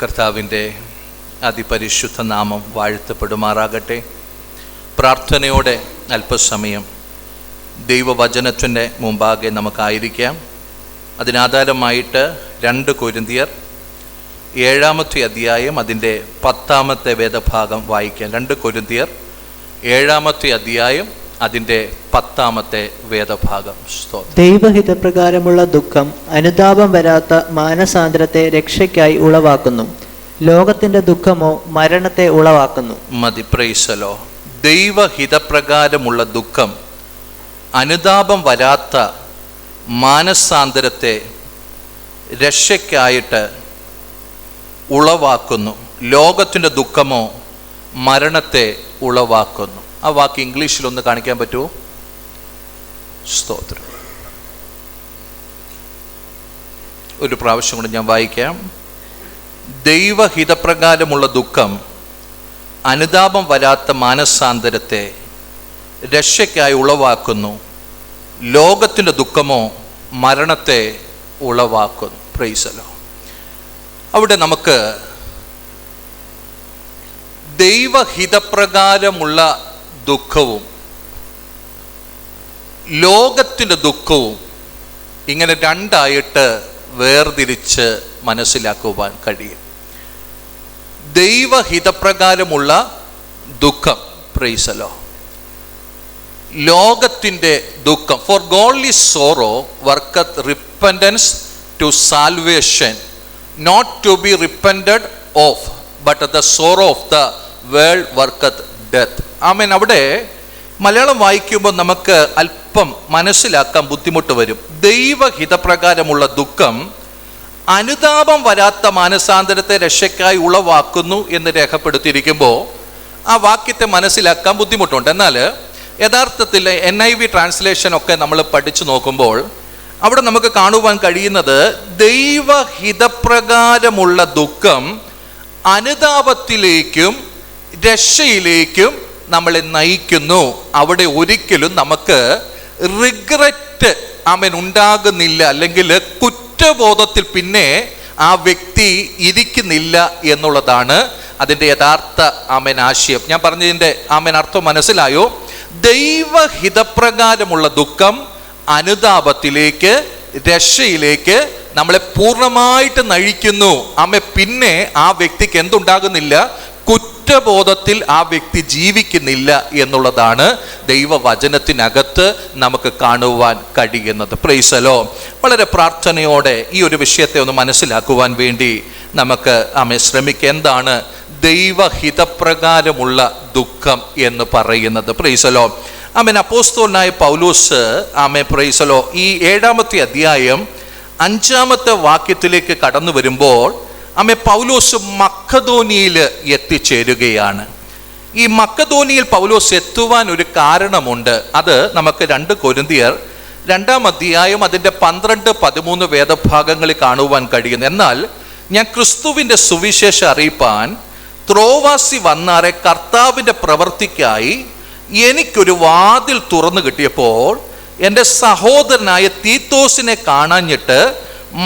കർത്താവിൻ്റെ അതിപരിശുദ്ധ നാമം വാഴ്ത്തപ്പെടുമാറാകട്ടെ. പ്രാർത്ഥനയോടെ അല്പസമയം ദൈവവചനത്തിൻ്റെ മുമ്പാകെ നമുക്കായിരിക്കാം. അതിനാധാരമായിട്ട് 2 കൊരിന്ത്യർ 7-ാമത്തെ അധ്യായം അതിൻ്റെ 10-ാമത്തെ വേദഭാഗം വായിക്കാം. 2 കൊരിന്ത്യർ 7-ാമത്തെ അധ്യായം അതിൻ്റെ 10-ാമത്തെ വേദഭാഗം. ദൈവഹിതപ്രകാരമുള്ള ദുഃഖം അനുതാപം വരാത്ത മാനസാന്തരത്തെ രക്ഷയ്ക്കായി ഉളവാക്കുന്നു. ലോകത്തിന്റെ ദുഃഖമോ മരണത്തെ ഉളവാക്കുന്നു. മതി. പ്രൈസലോ. ദൈവഹിതപ്രകാരമുള്ള ദുഃഖം അനുതാപം വരാത്ത മാനസാന്തരത്തെ രക്ഷയ്ക്കായിട്ട് ഉളവാക്കുന്നു. ലോകത്തിൻ്റെ ദുഃഖമോ മരണത്തെ ഉളവാക്കുന്നു. ആ വാക്ക് ഇംഗ്ലീഷിലൊന്ന് കാണിക്കാൻ പറ്റുമോ? സ്തോത്രം. ഒരു പ്രാവശ്യം കൊണ്ട് ഞാൻ വായിക്കാം. ദൈവഹിതപ്രകാരമുള്ള ദുഃഖം അനുതാപം വരാത്ത മാനസാന്തരത്തെ രക്ഷയ്ക്കായി ഉളവാക്കുന്നു. ലോകത്തിൻ്റെ ദുഃഖമോ മരണത്തെ ഉളവാക്കുന്നു. പ്രൈസലോ. അവിടെ നമുക്ക് ദൈവഹിതപ്രകാരമുള്ള ദുഃഖവും ലോകത്തിൻ്റെ ദുഃഖവും ഇങ്ങനെ രണ്ടായിട്ട് വേർതിരിച്ച് മനസ്സിലാക്കുവാൻ കഴിയും. ദൈവഹിതപ്രകാരമുള്ള ദുഃഖം, പ്രൈസലോ, ലോകത്തിൻ്റെ ദുഃഖം. For godly sorrow worketh repentance to salvation, not to be repented of, but the sorrow of the world worketh death. ആമേൻ. അവിടെ മലയാളം വായിക്കുമ്പോൾ നമുക്ക് അല്പം മനസ്സിലാക്കാൻ ബുദ്ധിമുട്ട് വരും. ദൈവഹിതപ്രകാരമുള്ള ദുഃഖം അനുതാപം വരാത്ത മാനസാന്തരത്തെ രക്ഷയ്ക്കായി ഉളവാക്കുന്നു എന്ന് രേഖപ്പെടുത്തിയിരിക്കുമ്പോൾ ആ വാക്യത്തെ മനസ്സിലാക്കാൻ ബുദ്ധിമുട്ടുണ്ട്. എന്നാൽ യഥാർത്ഥത്തിൽ NIV ട്രാൻസ്ലേഷനൊക്കെ നമ്മൾ പഠിച്ചു നോക്കുമ്പോൾ അവിടെ നമുക്ക് കാണുവാൻ കഴിയുന്നത് ദൈവഹിതപ്രകാരമുള്ള ദുഃഖം അനുതാപത്തിലേക്കും രക്ഷയിലേക്കും നമ്മളെ നയിക്കുന്നു. അവിടെ ഒരിക്കലും നമുക്ക് റിഗ്രറ്റ് ഉണ്ടാകുന്നില്ല, അല്ലെങ്കിൽ കുറ്റബോധത്തിൽ പിന്നെ ആ വ്യക്തി ഇരിക്കുന്നില്ല എന്നുള്ളതാണ് അതിൻ്റെ യഥാർത്ഥ ആശയം. ഞാൻ പറഞ്ഞതിൻ്റെ അർത്ഥം മനസ്സിലായോ? ദൈവഹിതപ്രകാരമുള്ള ദുഃഖം അനുതാപത്തിലേക്ക് രക്ഷയിലേക്ക് നമ്മളെ പൂർണ്ണമായിട്ട് നയിക്കുന്നു. പിന്നെ ആ വ്യക്തിക്ക് എന്തുണ്ടാകുന്നില്ല? കുറ്റബോധത്തിൽ ആ വ്യക്തി ജീവിക്കുന്നില്ല എന്നുള്ളതാണ് ദൈവവചനത്തിനകത്ത് നമുക്ക് കാണുവാൻ കഴിയുന്നത്. പ്രൈസലോ. വളരെ പ്രാർത്ഥനയോടെ ഈ ഒരു വിഷയത്തെ ഒന്ന് മനസ്സിലാക്കുവാൻ വേണ്ടി നമുക്ക് ശ്രമിക്കുക. എന്താണ് ദൈവഹിതപ്രകാരമുള്ള ദുഃഖം എന്ന് പറയുന്നത്? പ്രൈസലോ. അപ്പോസ്തലനായ പൗലോസ് പ്രൈസലോ ഈ 7-ാമത്തെ അധ്യായം 5-ാമത്തെ വാക്യത്തിലേക്ക് കടന്നു വരുമ്പോൾ പൗലോസ് മക്കദോനിയയിൽ എത്തിച്ചേരുകയാണ്. ഈ മക്കദോനിയയിൽ പൗലോസ് എത്തുവാൻ ഒരു കാരണമുണ്ട്. അത് നമുക്ക് 2 കൊരിന്ത്യർ 2-ാം അധ്യായം അതിൻ്റെ 12-13 വേദഭാഗങ്ങളിൽ കാണുവാൻ കഴിയുന്നു. എന്നാൽ ഞാൻ ക്രിസ്തുവിൻ്റെ സുവിശേഷം അറിയിപ്പാൻ ത്രോവാസി വന്നാറെ കർത്താവിൻ്റെ പ്രവൃത്തിക്കായി എനിക്കൊരു വാതിൽ തുറന്നു കിട്ടിയപ്പോൾ എൻ്റെ സഹോദരനായ തീത്തോസിനെ കാണാഞ്ഞിട്ട്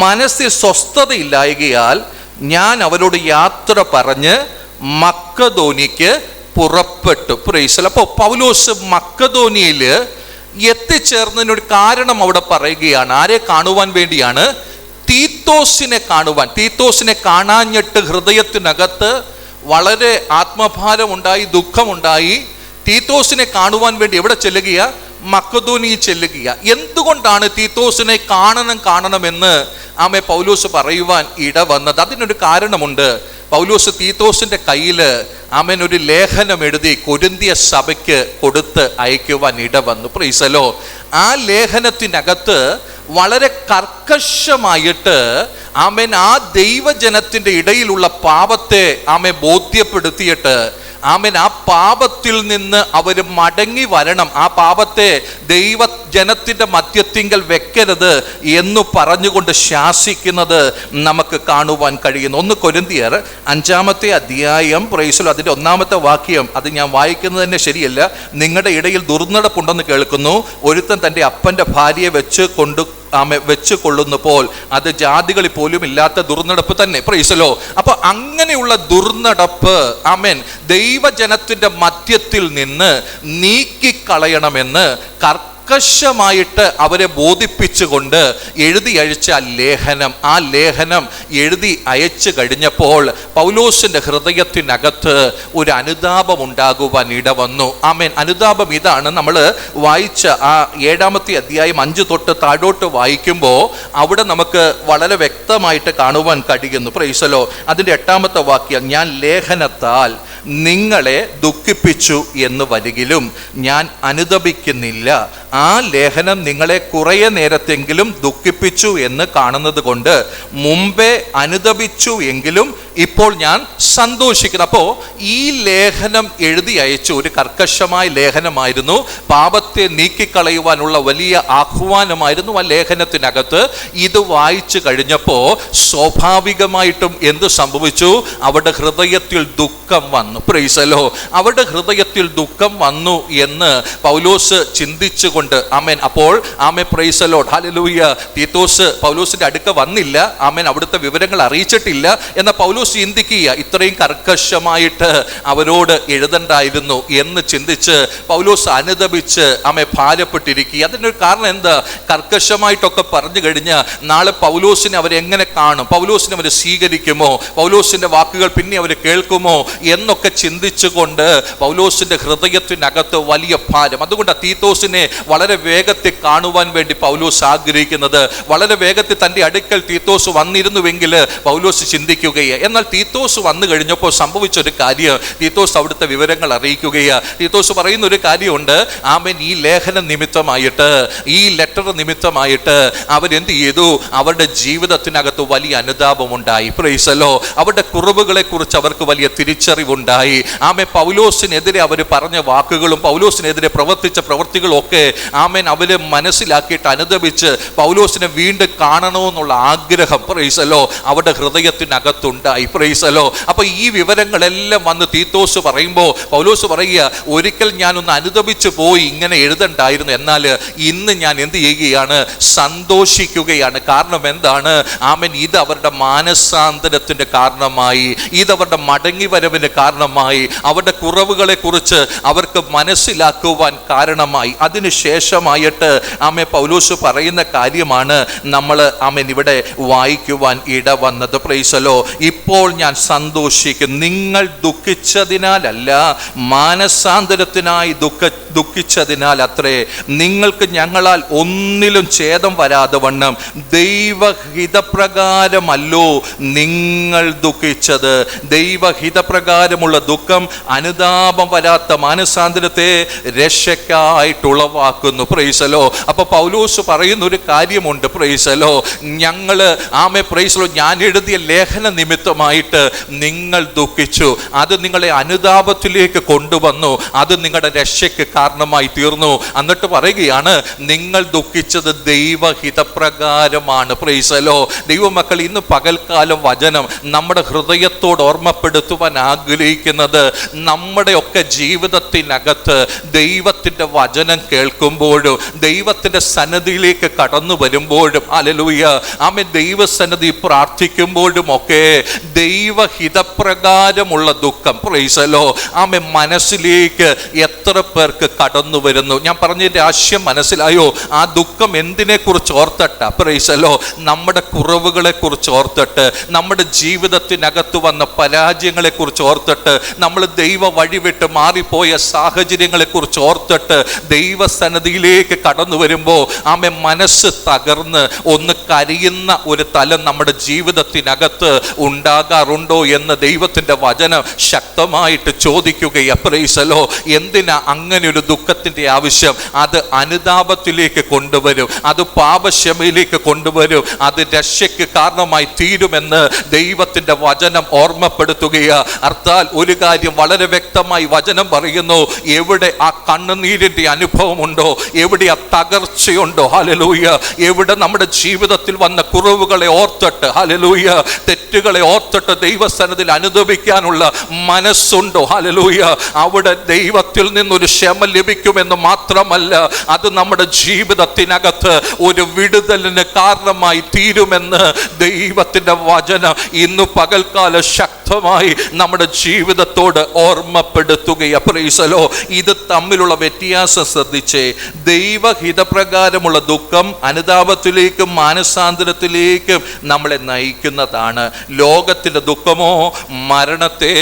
മനസ്സിൽ സ്വസ്ഥതയില്ലായകയാൽ ഞാൻ അവരോട് യാത്ര പറഞ്ഞ് മക്കദോനിക്ക് പുറപ്പെട്ടു. പ്രൈസ്. അപ്പോൾ പൗലോസ് മക്കദോനിയയിൽ എത്തിച്ചേർന്നതിനൊരു കാരണം അവിടെ പറയുകയാണ്. ആരെ കാണുവാൻ വേണ്ടിയാണ്? തീത്തോസിനെ കാണുവാൻ. തീത്തോസിനെ കാണാഞ്ഞിട്ട് ഹൃദയത്തിനകത്ത് വളരെ ആത്മഭാരമുണ്ടായി, ദുഃഖമുണ്ടായി. തീത്തോസിനെ കാണുവാൻ വേണ്ടി എവിടെ ചെല്ലുകയാ? മക്കദോനിയിൽ ചെല്ലുക. എന്തുകൊണ്ടാണ് തീത്തോസിനെ കാണണമെന്ന് പൗലോസ് പറയുവാൻ ഇടവന്നത്? അതിനൊരു കാരണമുണ്ട്. പൗലോസ് തീത്തോസിന്റെ കയ്യിൽ ഒരു ലേഖനം എഴുതി കൊരിന്ത്യ സഭയ്ക്ക് കൊടുത്ത് അയക്കുവാൻ ഇടവന്നു. പ്രൈസലോ. ആ ലേഖനത്തിനകത്ത് വളരെ കർക്കശമായിട്ട് ആ ദൈവജനത്തിന്റെ ഇടയിലുള്ള പാപത്തെ ബോധ്യപ്പെടുത്തിയിട്ട് ആ പാപത്തിൽ നിന്ന് അവർ മടങ്ങി വരണം. ആ പാപത്തെ ജനത്തിൻ്റെ മധ്യത്തിങ്കൽ വെക്കരുത് എന്ന് പറഞ്ഞുകൊണ്ട് ശാസിക്കുന്നത് നമുക്ക് കാണുവാൻ കഴിയുന്നു. 1 കൊരിന്ത്യർ 5-ാമത്തെ അധ്യായം പ്രൈസലോ അതിൻ്റെ 1-ാമത്തെ വാക്യം, അത് ഞാൻ വായിക്കുന്നത് തന്നെ ശരിയല്ല. നിങ്ങളുടെ ഇടയിൽ ദുർനടപ്പുണ്ടെന്ന് കേൾക്കുന്നു. ഒരുത്തൻ തൻ്റെ അപ്പൻ്റെ ഭാര്യയെ വെച്ച് കൊള്ളുന്നപ്പോൾ അത് ജാതികളിൽ പോലും ഇല്ലാത്ത ദുർനടപ്പ് തന്നെ. പ്രൈസലോ. അപ്പൊ അങ്ങനെയുള്ള ദുർനടപ്പ് ദൈവജനത്തിന്റെ മധ്യത്തിൽ നിന്ന് നീക്കിക്കളയണമെന്ന് കർക്കശമായിട്ട് അവരെ ബോധിപ്പിച്ചുകൊണ്ട് എഴുതി അയച്ച ആ ലേഖനം എഴുതി അയച്ചു കഴിഞ്ഞപ്പോൾ പൗലോസിന്റെ ഹൃദയത്തിനകത്ത് ഒരു അനുതാപം ഉണ്ടാകുവാൻ ഇടവന്നു. അനുതാപം ഇതാണ്. നമ്മൾ വായിച്ച ആ 7-ാമത്തെ അധ്യായം 5 തൊട്ട് താഴോട്ട് വായിക്കുമ്പോൾ അവിടെ നമുക്ക് വളരെ വ്യക്തമായിട്ട് കാണുവാൻ കഴിയുന്നു. പ്രൈസലോ. അതിൻ്റെ 8-ാമത്തെ വാക്യം, ഞാൻ ലേഖനത്താൽ നിങ്ങളെ ദുഃഖിപ്പിച്ചു എന്ന് വരികിലും ഞാൻ അനുതപിക്കുന്നില്ല. ആ ലേഖനം നിങ്ങളെ കുറേ നേരത്തെങ്കിലും ദുഃഖിപ്പിച്ചു എന്ന് കാണുന്നത് കൊണ്ട് മുമ്പേ അനുതപിച്ചു എങ്കിലും ഇപ്പോൾ ഞാൻ സന്തോഷിക്കുന്നു. അപ്പോൾ ഈ ലേഖനം എഴുതി അയച്ചു ഒരു കർക്കശമായ ലേഖനമായിരുന്നു. പാപത്തെ നീക്കിക്കളയുവാനുള്ള വലിയ ആഹ്വാനമായിരുന്നു ആ ലേഖനത്തിനകത്ത്. ഇത് വായിച്ചു കഴിഞ്ഞപ്പോൾ സ്വാഭാവികമായിട്ടും എന്ത് സംഭവിച്ചു? അവരുടെ ഹൃദയത്തിൽ ദുഃഖം വന്നു. പ്രൈസലോ. അവരുടെ ഹൃദയത്തിൽ ദുഃഖം വന്നു എന്ന് പൗലോസ് ചിന്തിച്ചുകൊണ്ട് അപ്പോൾ പ്രൈസലോ ഹല്ലേലൂയ. തീത്തോസ് പൗലോസിന്റെ അടുക്ക വന്നില്ല. അവിടുത്തെ വിവരങ്ങൾ അറിയിച്ചിട്ടില്ല എന്ന പൗലോസ് ചിന്തിക്കുക, ഇത്രയും കർക്കശമായിട്ട് അവരോട് എഴുതണ്ടായിരുന്നു എന്ന് ചിന്തിച്ച് പൗലോസ് അനുതപിച്ച് ഭാരപ്പെട്ടിരിക്കുക. അതിനൊരു കാരണം എന്താ? കർക്കശമായിട്ടൊക്കെ പറഞ്ഞു കഴിഞ്ഞാൽ നാളെ പൗലോസിനെ അവരെങ്ങനെ കാണും? പൗലോസിനെ അവർ സ്വീകരിക്കുമോ? പൗലോസിന്റെ വാക്കുകൾ പിന്നെ അവർ കേൾക്കുമോ എന്നൊക്കെ ചിന്തിച്ചുകൊണ്ട് പൗലോസിന്റെ ഹൃദയത്തിനകത്ത് വലിയ ഭാരം. അതുകൊണ്ട് തീത്തോസിനെ വളരെ വേഗത്തിൽ കാണുവാൻ വേണ്ടി പൗലോസ് ആഗ്രഹിക്കുന്നത്. വളരെ വേഗത്തിൽ തൻ്റെ അടുക്കൽ തീത്തോസ് വന്നിരുന്നുവെങ്കിൽ പൗലോസ് ചിന്തിക്കുകയാണ്. എന്നാൽ തീത്തോസ് വന്നു കഴിഞ്ഞപ്പോൾ സംഭവിച്ചൊരു കാര്യം, തീത്തോസ് അവിടുത്തെ വിവരങ്ങൾ അറിയിക്കുകയാണ്. തീത്തോസ് പറയുന്ന ഒരു കാര്യമുണ്ട്. ഈ ലേഖനം നിമിത്തമായിട്ട്, ഈ ലെറ്റർ നിമിത്തമായിട്ട് അവരെന്ത് ചെയ്തു? അവരുടെ ജീവിതത്തിനകത്ത് വലിയ അനുതാപമുണ്ടായി. പ്രൈസലോ. അവരുടെ കുറവുകളെ കുറിച്ച് അവർക്ക് വലിയ തിരിച്ചറിവുണ്ടായി. പൗലോസിനെതിരെ അവർ പറഞ്ഞ വാക്കുകളും പൗലോസിനെതിരെ പ്രവർത്തിച്ച പ്രവൃത്തികളും ഒക്കെ അവര് മനസ്സിലാക്കിയിട്ട് അനുദപിച്ച് പൗലോസിനെ വീണ്ടും കാണണമെന്നുള്ള ആഗ്രഹം പ്രൈസലോ അവരുടെ ഹൃദയത്തിനകത്തുണ്ടായി. പ്രൈസലോ. അപ്പൊ ഈ വിവരങ്ങളെല്ലാം വന്ന് തീത്തോസ് പറയുമ്പോൾ പൗലോസ് പറയുക, ഒരിക്കൽ ഞാനൊന്ന് അനുദപിച്ചു പോയി, ഇങ്ങനെ എഴുതണ്ടായിരുന്നു. എന്നാൽ ഇന്ന് ഞാൻ എന്ത് ചെയ്യുകയാണ്? സന്തോഷിക്കുകയാണ്. കാരണം എന്താണ്? ഇത് അവരുടെ മാനസാന്തരത്തിന്റെ കാരണമായി, ഇതവരുടെ മടങ്ങി വരവിന് കാരണമായി, അവരുടെ കുറവുകളെ കുറിച്ച് അവർക്ക് മനസ്സിലാക്കുവാൻ കാരണമായി. അതിനുശേഷമായിട്ട് പൗലോസ് പറയുന്ന കാര്യമാണ് നമ്മൾ ഇവിടെ വായിക്കുവാൻ ഇടവന്നത്. പ്രൈസലോ. ഇപ്പോൾ ഞാൻ സന്തോഷിക്കും, നിങ്ങൾ ദുഃഖിച്ചതിനാലല്ല, മാനസാന്തരത്തിനായി ദുഃഖിച്ചതിനാൽ അത്രേ. നിങ്ങൾക്ക് ഞങ്ങളാൽ ഒന്നിലും ഛേദം വരാതെ വണ്ണം ദൈവഹിതപ്രകാരമല്ലോ നിങ്ങൾ ദുഃഖിച്ചത്. ദൈവഹിതപ്രകാരമുള്ള ദുഃഖം അനുതാപം വരാത്ത മാനസാന്തരത്തെ രക്ഷയ്ക്കായിട്ടുളവാക്കുന്നു. പ്രൈസലോ. അപ്പൊ പൗലോസ് പറയുന്ന ഒരു കാര്യമുണ്ട്. പ്രൈസലോ. പ്രൈസലോ, ഞാൻ എഴുതിയ ലേഖന നിമിത്തമായിട്ട് നിങ്ങൾ ദുഃഖിച്ചു, അത് നിങ്ങളെ അനുതാപത്തിലേക്ക് കൊണ്ടുവന്നു, അത് നിങ്ങളുടെ രക്ഷയ്ക്ക് കാരണമായി തീർന്നു. എന്നിട്ട് പറയുകയാണ്, നിങ്ങൾ ദുഃഖിച്ചത് ദൈവഹിതപ്രകാരമാണ്. പ്രൈസലോ. ദൈവമക്കൾ, ഇന്ന് പകൽക്കാലം വചനം നമ്മുടെ ഹൃദയത്തോട് ഓർമ്മപ്പെടുത്തുവാൻ ആഗ്രഹിക്കുന്നത്, നമ്മുടെ ഒക്കെ ജീവിതത്തിനകത്ത് ദൈവത്തിന്റെ വചനം കേൾക്കുമ്പോഴും ദൈവത്തിന്റെ സന്നിധിയിലേക്ക് കടന്നു വരുമ്പോഴും ഹല്ലേലൂയ ദൈവസന്നിധി പ്രാർത്ഥിക്കുമ്പോഴും ഒക്കെ ദൈവഹിതപ്രകാരമുള്ള ദുഃഖം പ്രൈസലോ മനസ്സിലേക്ക് എത്ര പേർക്ക് കടന്നു വരുന്നു? ഞാൻ പറഞ്ഞതിന്റെ ആശയം മനസ്സിലായോ? ആ ദുഃഖം എന്തിനെ കുറിച്ച് ഓർത്തിട്ട? പ്രൈസലോ. നമ്മുടെ കുറവുകളെ കുറിച്ച് ഓർത്തിട്ട്, നമ്മുടെ ജീവിതത്തിനകത്ത് വന്ന പരാജയങ്ങളെ കുറിച്ച് ഓർത്തിട്ട്, നമ്മൾ ദൈവ വഴിവിട്ട് മാറിപ്പോയ സാഹചര്യങ്ങളെ കുറിച്ച് ഓർത്തിട്ട് ദൈവസന്നിധിയിലേക്ക് കടന്നു വരുമ്പോൾ മനസ്സ് തകർന്ന് ഒന്ന് കരയുന്ന ഒരു തലം നമ്മുടെ ജീവിതത്തിനകത്ത് ഉണ്ടാകാറുണ്ടോ എന്ന് ദൈവത്തിന്റെ വചനം ശക്തമായിട്ട് ചോദിക്കുകയാണ്. പ്രൈസലോ. എന്തിനാ അങ്ങനെ ഒരു ദുഃഖത്തിന്റെ ആവശ്യം? അത് അനുതാപത്തിലേക്ക് കൊണ്ടുവരും, അത് പാപക്ഷമയിലേക്ക് കൊണ്ടുവരും, അത് രക്ഷയ്ക്ക് കാരണമായി തീരുമെന്ന് ദൈവത്തിന്റെ വചനം ഓർമ്മപ്പെടുത്തുകയാണ്. അർത്ഥാൽ ഒരു കാര്യം വളരെ വ്യക്തമായി വചനം വചനം പറയുന്നു, എവിടെ ആ കണ്ണുനീരിൻ്റെ അനുഭവമുണ്ടോ, എവിടെ ആ തകർച്ചയുണ്ടോ, ഹല്ലേലൂയ, എവിടെ നമ്മുടെ ജീവിതത്തിൽ വന്ന കുറവുകളെ ഓർത്തിട്ട്, ഹല്ലേലൂയ, തെറ്റുകളെ ഓർത്തിട്ട് ദൈവസന്നിധിയിൽ അനുദപിക്കാനുള്ള മനസ്സുണ്ടോ, ഹല്ലേലൂയ, അവിടെ ദൈവത്തിൽ നിന്നൊരു ക്ഷമ ലഭിക്കുമെന്ന് മാത്രമല്ല, അത് നമ്മുടെ ജീവിതത്തിനകത്ത് ഒരു വിടുതലിന് കാരണമായി തീരുമെന്ന് ദൈവത്തിൻ്റെ വചനം ഇന്ന് പകൽക്കാല ശക്തമായി നമ്മുടെ ജീവിതത്തോട് ഓർമ്മപ്പെടുത്തുകയാണ്. Praise the Lord. ഇത് തമ്മിലുള്ള വ്യത്യാസം ശ്രദ്ധിച്ചേ. ദൈവഹിതപ്രകാരമുള്ള ദുഃഖം അനുതാപത്തിലേക്കും മാനസാന്തരത്തിലേക്കും നമ്മളെ നയിക്കുന്നതാണ്. ലോകത്തിൻ്റെ ദുഃഖമോ മരണത്തെ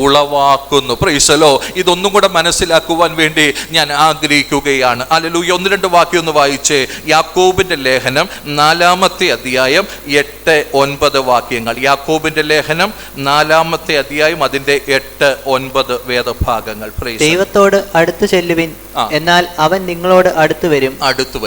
ഉളവാക്കുന്നു. Price the Lord. ഇതൊന്നും കൂടെ മനസ്സിലാക്കുവാൻ വേണ്ടി ഞാൻ ആഗ്രഹിക്കുകയാണ്. ഹല്ലേലൂയ. 1-2 വാക്യം ഒന്ന് വായിച്ചേ. യാക്കോബിന്റെ ലേഖനം 4-ാമത്തെ അധ്യായം 8-9 വാക്യങ്ങൾ. യാക്കോബിന്റെ ലേഖനം 4-ാമത്തെ അധ്യായം അതിന്റെ 8-9 വേദഭാഗങ്ങൾ. ദൈവത്തോട് അടുത്തു ചെല്ലുവിൻ, എന്നാൽ അവൻ നിങ്ങളോട് അടുത്തു വരും.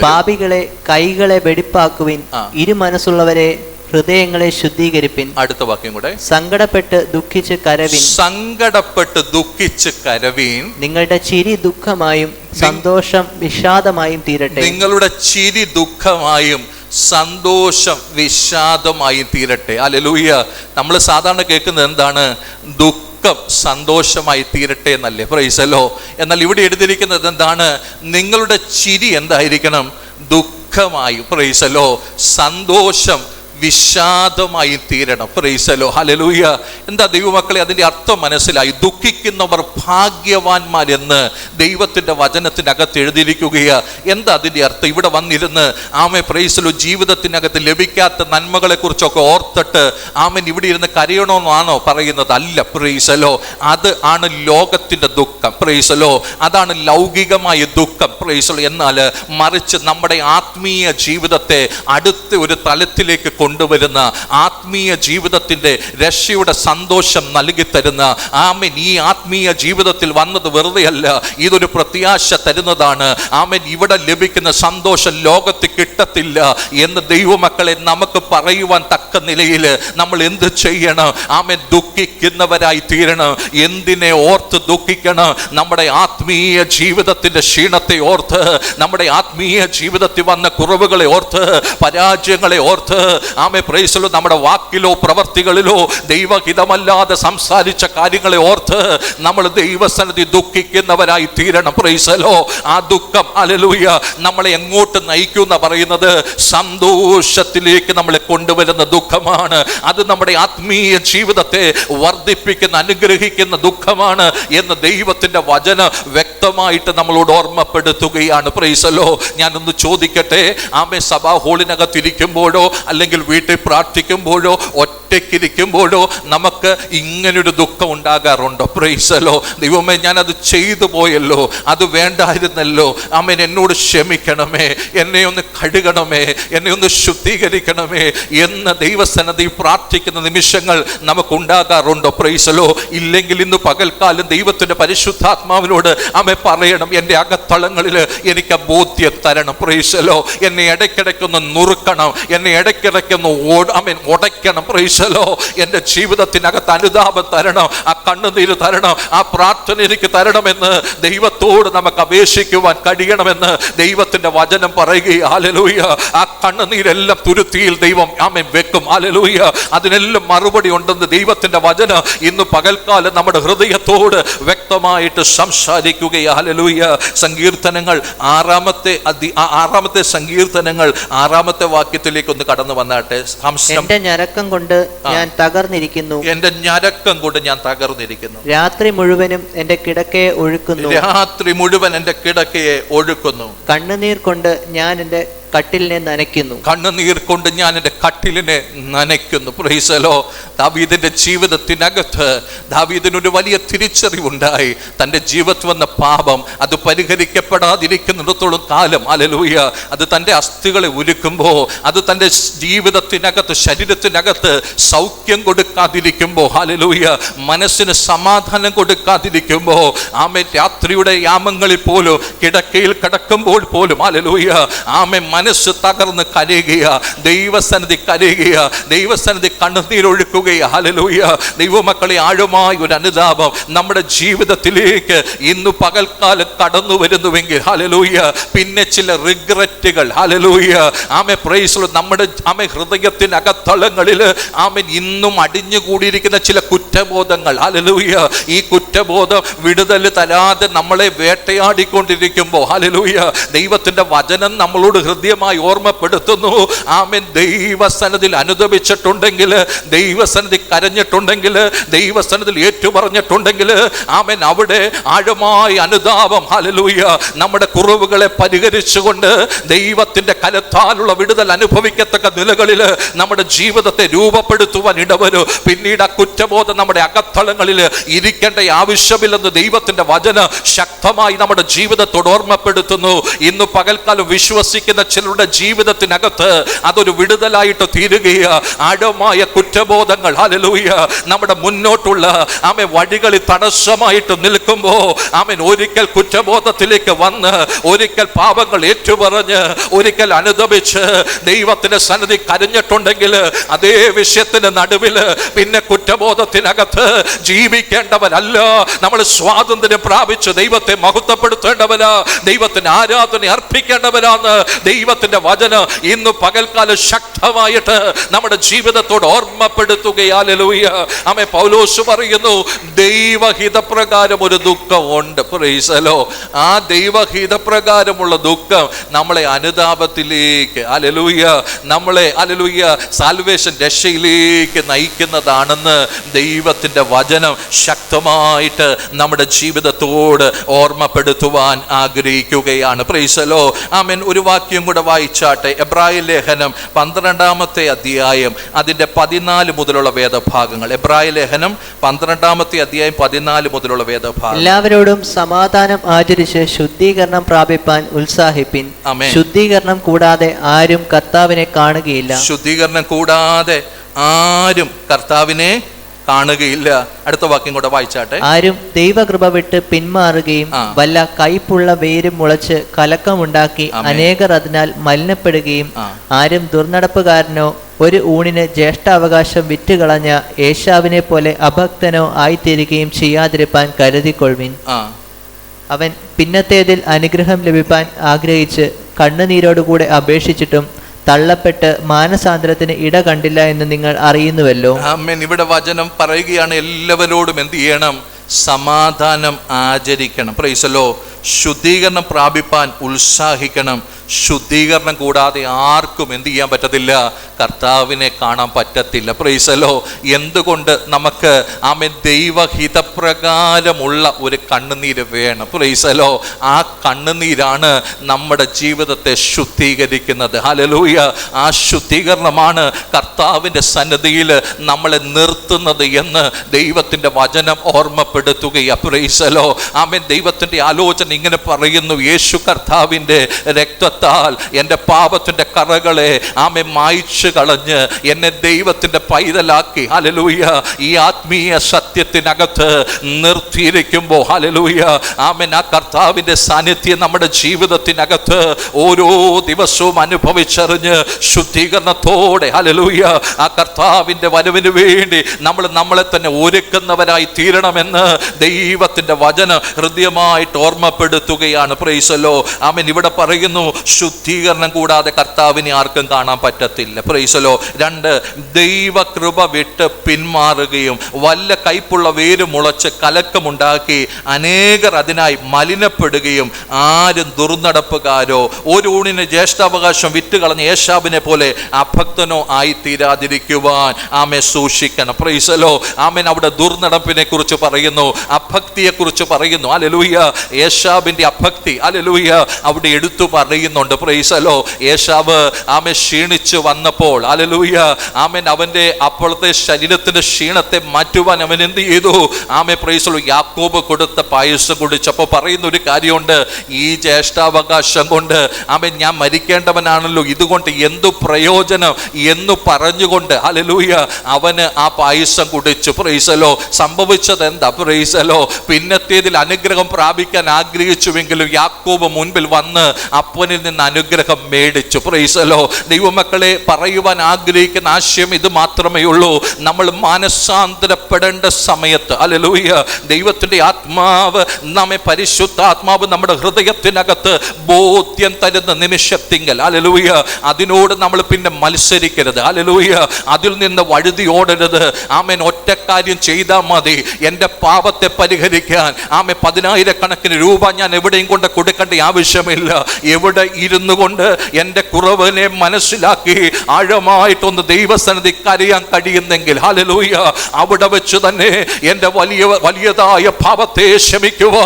പാപികളെ കൈകളെ വെടിപ്പാക്കുവിൻ, ഇരുമനസ്സുള്ളവരെ ഹൃദയങ്ങളെ ശുദ്ധീകരിപ്പിൻ. അടുത്ത വാക്യം കൂടെ. സങ്കടപ്പെട്ട് ദുഃഖിച്ച് കരവിൻ. സങ്കടപ്പെട്ട് ദുഃഖിച്ച് കരവിൻ. നിങ്ങളുടെ ചിരി ദുഃഖമായും സന്തോഷം വിഷാദമായും തീരട്ടെ. നിങ്ങളുടെ ചിരി ദുഃഖമായും സന്തോഷം വിഷാദമായും തീരട്ടെ. ഹല്ലേലൂയ. നമ്മൾ സാധാരണ കേൾക്കുന്നത് എന്താണ്? ദുഃഖം സന്തോഷമായി തീരട്ടെ എന്നല്ലേ? Price the Lord. എന്നാൽ ഇവിടെ എഴുതിയിരിക്കുന്നത് എന്താണ്? നിങ്ങളുടെ ചിരി എന്തായിരിക്കണം? ദുഃഖമായും, പ്രൈസ് ദി ലോർഡ്, സന്തോഷം വിഷാദമായി തീരണം. Price the Lord. ഹല്ലേലൂയ. എന്താ ദൈവമക്കളെ അതിൻ്റെ അർത്ഥം മനസ്സിലായി? ദുഃഖിക്കുന്നവർ ഭാഗ്യവാന്മാരെന്ന് ദൈവത്തിൻ്റെ വചനത്തിനകത്ത് എഴുതിയിരിക്കുകയാണ്. എന്താ അതിൻ്റെ അർത്ഥം? ഇവിടെ വന്നിരുന്ന് ആമേ പ്രൈസ് ദി ലോർഡ് ജീവിതത്തിനകത്ത് ലഭിക്കാത്ത നന്മകളെ കുറിച്ചൊക്കെ ഓർത്തിട്ട് ആമൻ ഇവിടെ ഇരുന്ന് കരയണമെന്നാണോ പറയുന്നത്? അല്ല. Price the Lord. അത് ആണ് ലോകത്തിൻ്റെ ദുഃഖം. Price the Lord. അതാണ് ലൗകികമായ ദുഃഖം. Price the Lord. എന്നാൽ മറിച്ച് നമ്മുടെ ആത്മീയ ജീവിതത്തെ അടുത്ത ഒരു തലത്തിലേക്ക് കൊണ്ടുവരുന്ന, ആത്മീയ ജീവിതത്തിന്റെ രക്ഷയുടെ സന്തോഷം നൽകി തരുന്ന, ആമേൻ, ഈ ആത്മീയ ജീവിതത്തിൽ വന്നത് വെറുതെയല്ല, ഇതൊരു പ്രത്യാശ തരുന്നതാണ്. ആമേൻ, ഇവിടെ ലഭിക്കുന്ന സന്തോഷം ലോകത്ത് കിട്ടത്തില്ല എന്ന് ദൈവമക്കളെ നമുക്ക് പറയുവാൻ തക്ക നിലയിൽ നമ്മൾ എന്ത് ചെയ്യണം? ആമേൻ, ദുഃഖിക്കുന്നവരായി തീരണം. എന്തിനെ ഓർത്ത് ദുഃഖിക്കണം? നമ്മുടെ ആത്മീയ ജീവിതത്തിന്റെ ക്ഷീണത്തെ ഓർത്ത്, നമ്മുടെ ആത്മീയ ജീവിതത്തിൽ വന്ന കുറവുകളെ ഓർത്ത്, പരാജയങ്ങളെ ഓർത്ത്, ആമേ പ്രൈസ് ദി ലോർഡ്, നമ്മുടെ വാക്കിലോ പ്രവർത്തികളിലോ ദൈവഹിതമല്ലാതെ സംസാരിച്ച കാര്യങ്ങളെ ഓർത്ത് നമ്മൾ ദൈവസന്നിധി ദുഃഖിക്കുന്നവരായി തീരണം. Price the Lord. ആ ദുഃഖം, ഹല്ലേലൂയ, നമ്മളെ എങ്ങോട്ട് നയിക്കും എന്ന് പറയുന്നത് സന്തോഷത്തിലേക്ക് നമ്മളെ കൊണ്ടുവരുന്ന ദുഃഖമാണ്. അത് നമ്മുടെ ആത്മീയ ജീവിതത്തെ വർദ്ധിപ്പിക്കുന്ന, അനുഗ്രഹിക്കുന്ന ദുഃഖമാണ് എന്ന് ദൈവത്തിന്റെ വചനം വ്യക്തമായിട്ട് നമ്മളോട് ഓർമ്മപ്പെടുത്തുകയാണ്. Praise the Lord. ഞാനൊന്ന് ചോദിക്കട്ടെ, ആമേ, സഭാ ഹോളിനകത്തിരിക്കുമ്പോഴോ അല്ലെങ്കിൽ വീട്ടിൽ പ്രാർത്ഥിക്കുമ്പോഴോ ഒറ്റയ്ക്കിരിക്കുമ്പോഴോ നമുക്ക് ഇങ്ങനൊരു ദുഃഖം ഉണ്ടാകാറുണ്ടോ? Price the Lord. ദൈവമേ, ഞാനത് ചെയ്തു പോയല്ലോ, അത് വേണ്ടായിരുന്നല്ലോ, ആമേൻ, എന്നോട് ക്ഷമിക്കണമേ, എന്നെ ഒന്ന് കഴുകണമേ, എന്നെ ഒന്ന് ശുദ്ധീകരിക്കണമേ എന്ന് ദൈവസന്നിധി പ്രാർത്ഥിക്കുന്ന നിമിഷങ്ങൾ നമുക്കുണ്ടാകാറുണ്ടോ? Price the Lord. ഇല്ലെങ്കിൽ ഇന്ന് പകൽക്കാലം ദൈവത്തിന്റെ പരിശുദ്ധാത്മാവിനോട് ആമേ പറയണം, എൻ്റെ അകത്തളങ്ങളിൽ എനിക്ക് ബോധ്യം തരണം. Praise the Lord. എന്നെ ഇടയ്ക്കിടയ്ക്കൊന്ന് നുറുക്കണം, എന്നെ ഇടയ്ക്കിടയ്ക്കൊന്ന് ഉടയ്ക്കണം. Praise the Lord. എൻ്റെ ജീവിതത്തിനകത്ത് അനുതാപം തരണം, ആ കണ്ണുനീര് തരണം, ആ പ്രാർത്ഥന എനിക്ക് തരണമെന്ന് ദൈവത്തോട് നമുക്ക് അപേക്ഷിക്കുവാൻ കഴിയണമെന്ന് ദൈവത്തിന്റെ വചനം പറയുകയാണ്. ഹല്ലേലൂയ. ആ കണ്ണുനീരെല്ലാം തുരുത്തിയിൽ ദൈവം ആമേൻ വെക്കും. ഹല്ലേലൂയ. അതിനെല്ലാം മറുപടി ഉണ്ടെന്ന് ദൈവത്തിന്റെ വചനം ഇന്ന് പകൽക്കാലം നമ്മുടെ ഹൃദയത്തോട് വ്യക്തമായിട്ട് സംസാരിക്കുകയാണ്. ഹല്ലേലൂയ. സങ്കീർത്തനങ്ങൾ 6-ാമത്തെ സങ്കീർത്തനങ്ങൾ 6-ാമത്തെ വാക്യത്തിലേക്ക് ഒന്ന് കടന്നു വന്നാട്ടെ. എന്റെ ഞരക്കം കൊണ്ട് ഞാൻ തകർന്നിരിക്കുന്നു, എന്റെ ഞരക്കം കൊണ്ട് ഞാൻ തകർന്നിരിക്കുന്നു. രാത്രി മുഴുവനും എന്റെ കിടക്കയെ ഒഴുക്കുന്നു, രാത്രി മുഴുവൻ എന്റെ കിടക്കയെ ഒഴുക്കുന്നു. കണ്ണുനീർ കൊണ്ട് ഞാൻ എന്റെ കട്ടിലിനെ നനയ്ക്കുന്നു, കണ്ണുനീർ കൊണ്ട് ഞാൻ എൻ്റെ കട്ടിലിനെ നനയ്ക്കുന്നു. Praise the Lord. ദാവീദിന്റെ ജീവിതത്തിനകത്ത് ദാവീദിനൊരു വലിയ തിരിച്ചറിവുണ്ടായി. തൻ്റെ ജീവിതത്തിൽ വന്ന പാപം അത് പരിഹരിക്കപ്പെടാതിരിക്കുന്നിടത്തോളം കാലം, ഹല്ലേലൂയ, അത് തൻ്റെ അസ്ഥികളെ ഉരുക്കുമ്പോൾ, അത് തൻ്റെ ജീവിതത്തിനകത്ത് ശരീരത്തിനകത്ത് സൗഖ്യം കൊടുക്കാതിരിക്കുമ്പോൾ, ഹല്ലേലൂയ, മനസ്സിന് സമാധാനം കൊടുക്കാതിരിക്കുമ്പോൾ, ആമേൻ, രാത്രിയുടെ യാമങ്ങളിൽ പോലും കിടക്കയിൽ കിടക്കുമ്പോൾ പോലും, ഹല്ലേലൂയ, ആമേൻ, മനസ്സ് തകർന്ന് കരയുക, ദൈവസന്നിധി കരയുക, ദൈവസന്നിധി കണ്ണുനീരൊഴുക്കുകയ. ഹല്ലേലൂയ. ദൈവമക്കളെ, ആഴമായ ഒരു അനുതാപം നമ്മുടെ ജീവിതത്തിലേക്ക് ഇന്ന് പകൽക്കാലം കടന്നു വരുന്നുവെങ്കിൽ ഹല്ലേലൂയ, പിന്നെ ചില റിഗ്രറ്റുകൾ ഹല്ലേലൂയ ആമേ പ്രൈസ് നമ്മുടെ ആമേ ഹൃദയത്തിനകത്തളങ്ങളിൽ ആമേൻ ഇന്നും അടിഞ്ഞുകൂടിയിരിക്കുന്ന ചില കുറ്റബോധങ്ങൾ ഹല്ലേലൂയ, ഈ കുറ്റബോധം വിടുതൽ തരാതെ നമ്മളെ വേട്ടയാടിക്കൊണ്ടിരിക്കുമ്പോൾ ഹല്ലേലൂയ ദൈവത്തിന്റെ വചനം നമ്മളോട് ഹൃദ്യമായി ഓർമ്മപ്പെടുത്തുന്നു. ആമേൻ ദൈവസന്നിധിയിൽ അനുദപിച്ചിട്ടുണ്ടെങ്കിൽ, ദൈവസന്നിധി കരഞ്ഞിട്ടുണ്ടെങ്കിൽ, ദൈവസന്നിധിയിൽ ഏറ്റുപറഞ്ഞിട്ടുണ്ടെങ്കിൽ ആമേൻ അവിടെ ആഴമായ അനുതാപം ഹല്ലേലൂയ നമ്മുടെ കുറവുകളെ പരിഹരിച്ചുകൊണ്ട് ദൈവത്തിന്റെ കലത്താലുള്ള വിടുതൽ അനുഭവിക്കത്തക്ക നിലകളിൽ നമ്മുടെ ജീവിതത്തെ രൂപപ്പെടുത്തുവാൻ ഇടവരും. പിന്നീട് ആ കുറ്റബോധം നമ്മുടെ അകത്തളങ്ങളിൽ ഇരിക്കേണ്ട ആവശ്യമില്ലെന്ന് ദൈവത്തിന്റെ വചനം ശക്തമായി നമ്മുടെ ജീവിതത്തോട് ഓർമ്മപ്പെടുത്തുന്നു. ഇന്ന് പകൽക്കാലം വിശ്വസിക്കുന്ന ചിലരുടെ ജീവിതത്തിനകത്ത് അതൊരു വിടുതലായിട്ട് തീരുകയാ. ആഴമായ കുറ്റബോധങ്ങൾ ഹല്ലേലൂയ നമ്മുടെ മുന്നോട്ടുള്ള ആമേ വഴികളിൽ തടസ്സമായിട്ട് നിൽക്കുമ്പോ ആമേൻ ഒരിക്കൽ കുറ്റബോധത്തിലേക്ക് വന്ന്, ഒരിക്കൽ പാപങ്ങൾ ഏറ്റുപറഞ്ഞ്, ഒരിക്കൽ അനുദപിച്ച് ദൈവത്തിന്റെ സന്നിധി കരഞ്ഞിട്ടുണ്ടെങ്കിൽ അതേ വിഷയത്തിന് നടുവിൽ പിന്നെ കുറ്റബോധത്തിനകത്ത് ജീവിക്കേണ്ടവരല്ല. നമ്മൾ സ്വാതന്ത്ര്യം പ്രാപിച്ച് ദൈവത്തെ മഹത്വപ്പെടുത്തേണ്ടവരാ, ദൈവത്തിന് ആരാധന അർപ്പിക്കേണ്ടവരാന്ന് ദൈവത്തിന്റെ വചനം ഇന്ന് പകൽക്കാലം ശക്തമായിട്ട് നമ്മുടെ ജീവിതത്തോട് ഓർമ്മപ്പെടുത്തുകയാ. ഹല്ലേലൂയ. ആമേ പൗലോസ് പറയുന്നു, ദൈവഹിതപ്രകാരം ഒരു ദുഃഖം ഉണ്ട്. Praise the Lord. ആ ദൈവഹിതപ്രകാരമുള്ള ദുഃഖം നമ്മളെ അനുതാപത്തിലേക്ക് ഹല്ലേലൂയ നമ്മളെ ഹല്ലേലൂയ സാൽവേഷൻ രക്ഷയിലേക്ക് നയിക്കുന്നതാണെന്ന് ദൈവത്തിന്റെ വചനം ശക്തമായിട്ട് നമ്മുടെ ജീവിതത്തോട് ഓർമ്മപ്പെടുത്തുവാൻ ആഗ്രഹിക്കുകയാണ്. Praise the Lord. ആമേൻ. ഒരു വാക്യം കൂടെ വായിച്ചാട്ടെ. എബ്രായ ലേഖനം 12-ാമത്തെ അധ്യായം അതിന്റെ 14 മുതലുള്ള വേദഭാഗങ്ങൾ. എബ്രായ ലേഖനം 12-ാമത്തെ അധ്യായം 14 മുതലുള്ള വേദഭാഗം. എല്ലാവരോടും സമാധാനം ആചരിച്ച് ശുദ്ധീകരണം പ്രാപിപ്പാൻ ഉത്സാഹിപ്പിൻ. ശുദ്ധീകരണം കൂടാതെ ആരും കർത്താവിനെ കാണുകയില്ല. ശുദ്ധീകരണം കൂടാതെ ആരും കർത്താവിനെ കാണുകയില്ല. അടുത്ത വാക്യം കൂടെ വായിച്ചാട്ടെ. ആരും ദൈവകൃപ വിട്ട് പിന്മാറുകയും വല്ല കയ്പുള്ള വേരും മുളച്ച് കലക്കമുണ്ടാക്കി അനേകർ അതിനാൽ മലിനപ്പെടുകയും ആരും ദുർനടപ്പുകാരനോ ഒരു ഊണിന് ജ്യേഷ്ഠാവകാശം വിറ്റുകളഞ്ഞ ഏശാവിനെ പോലെ അഭക്തനോ ആയിത്തീരുകയും ചെയ്യാതിരിപ്പാൻ കരുതിക്കൊള്ളുവിൻ. അവൻ പിന്നത്തേതിൽ അനുഗ്രഹം ലഭിപ്പാൻ ആഗ്രഹിച്ച് കണ്ണുനീരോടുകൂടെ അപേക്ഷിച്ചിട്ടും തള്ളപ്പെട്ട് മാനസാന്തരത്തിന് ഇട കണ്ടില്ല എന്ന് നിങ്ങൾ അറിയുന്നുവല്ലോ. ആമേൻ. ഇവിടെ വചനം പറയുകയാണ്, എല്ലാവരോടും എന്ത് ചെയ്യണം? സമാധാനം ആചരിക്കണം. Price the Lord. ശുദ്ധീകരണം പ്രാപിപ്പാൻ ഉത്സാഹിക്കണം. ശുദ്ധീകരണം കൂടാതെ ആർക്കും എന്ത് ചെയ്യാൻ പറ്റത്തില്ല? കർത്താവിനെ കാണാൻ പറ്റത്തില്ല. Praise the Lord. എന്തുകൊണ്ട്? നമുക്ക് ആമേൻ ദൈവഹിതപ്രകാരമുള്ള ഒരു കണ്ണുനീര് വേണം. Price the Lord. ആ കണ്ണുനീരാണ് നമ്മുടെ ജീവിതത്തെ ശുദ്ധീകരിക്കുന്നത്. ഹല്ലേലൂയ. ആ ശുദ്ധീകരണമാണ് കർത്താവിൻ്റെ സന്നിധിയിൽ നമ്മളെ നിർത്തുന്നത് എന്ന് ദൈവത്തിൻ്റെ വചനം ഓർമ്മപ്പെടുത്തുകയാണ്. Praise the Lord. ആമേൻ. ദൈവത്തിൻ്റെ ആലോചന ഇങ്ങനെ പറയുന്നു, യേശു കർത്താവിൻ്റെ രക്തത്താൽ എൻ്റെ പാപത്തിൻ്റെ കറകളെ ആമേൻ മായ്ച്ചു കളഞ്ഞ് എന്നെ ദൈവത്തിൻ്റെ പൈതലാക്കി ഹല്ലേലൂയ ഈ ആത്മീയ സത്യത്തിനകത്ത് നിർത്തിയിരിക്കുമ്പോൾ ഹല്ലേലൂയ ആമേൻ ആ കർത്താവിൻ്റെ സാന്നിധ്യം നമ്മുടെ ജീവിതത്തിനകത്ത് ഓരോ ദിവസവും അനുഭവിച്ചറിഞ്ഞ് ശുദ്ധീകരണത്തോടെ ഹല്ലേലൂയ ആ കർത്താവിൻ്റെ വരവിന് വേണ്ടി നമ്മളെ തന്നെ ഒരുക്കുന്നവരായി തീരണമെന്ന് ദൈവത്തിൻ്റെ വചനം ഹൃദ്യമായിട്ട് ഓർമ്മപ്പെടുത്തുകയാണ്. Praise the Lord. ആമേൻ. ഇവിടെ പറയുന്നു, ശുദ്ധീകരണം കൂടാതെ കർത്താവിനെ ആർക്കും കാണാൻ പറ്റത്തില്ല. Praise the Lord. 2, ദൈവകൃപ വിട്ട് പിന്മാറുകയും വല്ല കയ്പുള്ള വേര് മുളച്ച് കലക്കമുണ്ടാക്കി അനേകർ അതിനായി മലിനപ്പെടുകയും ആരും ദുർനടപ്പുകാരോ ഒരു ഊണിന് ജ്യേഷ്ഠാവകാശം വിറ്റുകളഞ്ഞ ഏശാവിനെ പോലെ അഭക്തനോ ആയി തീരാതിരിക്കുവാൻ ആമേ സൂക്ഷിക്കണം. Praise the Lord. ആമേൻ. അവിടെ ദുർനടപ്പിനെ കുറിച്ച് പറയുന്നു, അഭക്തിയെ കുറിച്ച് പറയുന്നു. ഹല്ലേലൂയ. ഏശാവിന്റെ അഭക്തി ഹല്ലേലൂയ അവിടെ എടുത്തു പറയുന്നുണ്ട്. Praise the Lord. ഏശാവ് ആമേൻ ക്ഷീണിച്ചു വന്നപ്പോൾ ഹല്ലേലൂയ ആമേൻ അവന്റെ അപ്പോഴത്തെ ശരീരത്തിന്റെ ക്ഷീണത്തെ മാറ്റുവാൻ അവൻ എന്ത് ചെയ്തു? ആമേൻ. Praise the Lord. യാക്കോബ് കൊടുത്ത പായസം കുടിച്ചപ്പോൾ പറയുന്ന ഒരു കാര്യമുണ്ട്, ഈ ജ്യേഷ്ഠാവകാശം കൊണ്ട് ആമേൻ ഞാൻ മരിക്കേണ്ടവനാണല്ലോ, ഇതുകൊണ്ട് എന്തു പ്രയോജനം എന്ന് പറഞ്ഞുകൊണ്ട് ഹല്ലേലൂയ അവന് ആ പായസം കുടിച്ചു. Price the Lord. സംഭവിച്ചത് എന്താ? Price the Lord. പിന്നത്തേതിൽ അനുഗ്രഹം പ്രാപിക്കാൻ ആഗ്രഹിച്ചു ആഗ്രഹിച്ചുവെങ്കിലും യാക്കോബ് മുൻപിൽ വന്ന് അപ്പനിൽ നിന്ന് അനുഗ്രഹം മേടിച്ചു. Price the Lord. ദൈവമക്കളെ, പറയുവാൻ ആഗ്രഹിക്കുന്ന ആശയം ഇത് മാത്രമേ ഉള്ളൂ. നമ്മൾ മാനസാന്തരപ്പെടേണ്ട സമയത്ത്, ഹല്ലേലൂയ, ദൈവത്തിന്റെ ആത്മാവ് നമ്മെ, പരിശുദ്ധാത്മാവ് നമ്മുടെ ഹൃദയത്തിനകത്ത് ബോധ്യം തരുന്ന നിമിഷത്തിങ്കൽ, ഹല്ലേലൂയ, അതിനോട് നമ്മൾ പിന്നെ മത്സരിക്കരുത്. ഹല്ലേലൂയ, അതിൽ നിന്ന് വഴുതി ഓടരുത്. ആമേൻ. ഒറ്റ കാര്യം ചെയ്താൽ മതി, എൻ്റെ പാപത്തെ പരിഹരിക്കാൻ. ആമേൻ. 10,000 രൂപ ഞാൻ എവിടെയും കൊണ്ട് കൊടുക്കേണ്ട ആവശ്യമില്ല. എവിടെ ഇരുന്നു കൊണ്ട് എൻ്റെ കുറവിനെ മനസ്സിലാക്കി ആഴമായിട്ടൊന്ന് ദൈവസന്നിധി കരയാൻ കഴിയുന്നെങ്കിൽ, ഹല്ലേലൂയ, അവിടെ വെച്ച് തന്നെ എൻ്റെ വലിയതായ പാപത്തെ ക്ഷമിക്കുക.